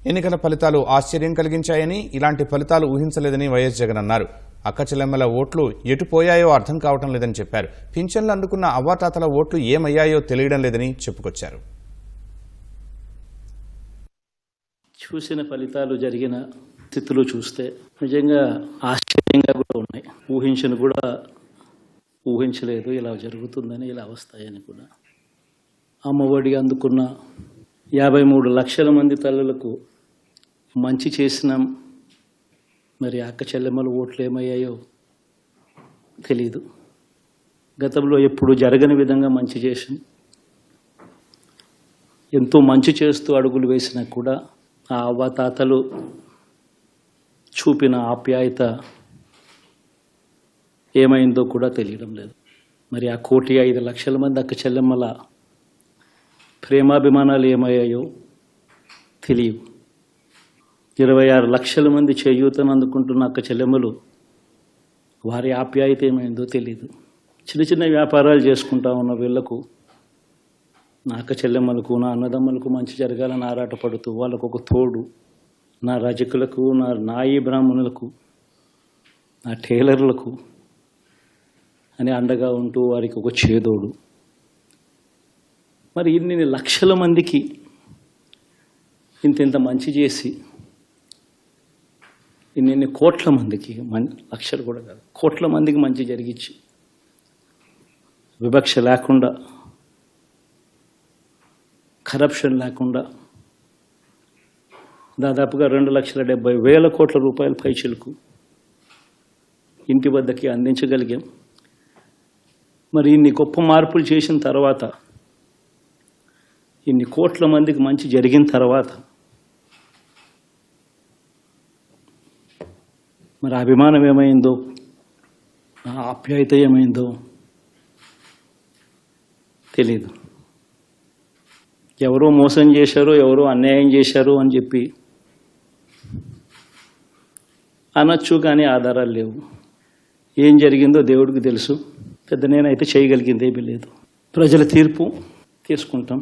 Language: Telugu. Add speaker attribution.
Speaker 1: ఎన్నికల ఫలితాలు ఆశ్చర్యం కలిగించాయని, ఇలాంటి ఫలితాలు ఊహించలేదని వైఎస్ జగన్ అన్నారు. అక్కచెల్లెమ్మల ఓట్లు ఎటుపోయాయో అర్థం కావటం లేదని చెప్పారు. పింఛన్లు అందుకున్న అవ్వాతాతల ఓట్లు ఏమయ్యాయో తెలియడం లేదని చెప్పుకొచ్చారు.
Speaker 2: చూసిన ఫలితాలు జరిగిన స్థితులు చూస్తే నిజంగా ఆశ్చర్యంగా కూడా ఉన్నాయి. ఊహించలేదు ఇలా జరుగుతుందని, ఇలా వస్తాయని కూడా. అమ్మఒడి అందుకున్న 53 లక్షల మంది తల్లులకు మంచి చేసినాం. మరి అక్క చెల్లెమ్మల ఓట్లు ఏమయ్యాయో తెలీదు. గతంలో ఎప్పుడు జరగని విధంగా మంచి చేసి, ఎంతో మంచి చేస్తూ అడుగులు వేసినా కూడా ఆ అవ్వాతాతలు చూపిన ఆప్యాయత ఏమైందో కూడా తెలియడం లేదు. మరి ఆ 1,05,00,000 మంది అక్క చెల్లెమ్మల ప్రేమాభిమానాలు ఏమయ్యాయో తెలియవు. 26 లక్షల మంది చేయూతను అందుకుంటున్న అక్క చెల్లెమ్మలు వారి ఆప్యాయత ఏమైందో తెలియదు. చిన్న చిన్న వ్యాపారాలు చేసుకుంటా ఉన్న వీళ్లకు, నా అక్క చెల్లెమ్మలకు, నా అన్నదమ్ములకు మంచి జరగాలని ఆరాటపడుతూ వాళ్ళకు ఒక తోడు, నా రజకులకు, నా నాయి బ్రాహ్మణులకు, నా టైలర్లకు అని అండగా ఉంటూ వారికి ఒక చేదోడు. మరి ఇన్ని లక్షల మందికి ఇంత మంచి చేసి, ఇన్ని కోట్ల మందికి, లక్షలు కూడా కాదు, కోట్ల మందికి మంచి జరిగించి, వివక్ష లేకుండా, కరప్షన్ లేకుండా దాదాపుగా 2,70,000 కోట్ల రూపాయల పైచిలకు ఇంటి వద్దకి అందించగలిగాం. మరి ఇన్ని గొప్ప మార్పులు చేసిన తర్వాత, ఇన్ని కోట్ల మందికి మంచి జరిగిన తర్వాత మరి అభిమానం ఏమైందో, ఆప్యాయత ఏమైందో తెలీదు. ఎవరో మోసం చేశారు, ఎవరో అన్యాయం చేశారు అని చెప్పి అనొచ్చు, కానీ ఆధారాలు లేవు. ఏం జరిగిందో దేవుడికి తెలుసు. పెద్ద నేనైతే చేయగలిగింది ఏమీ లేదు. ప్రజల తీర్పు తీసుకుంటాం.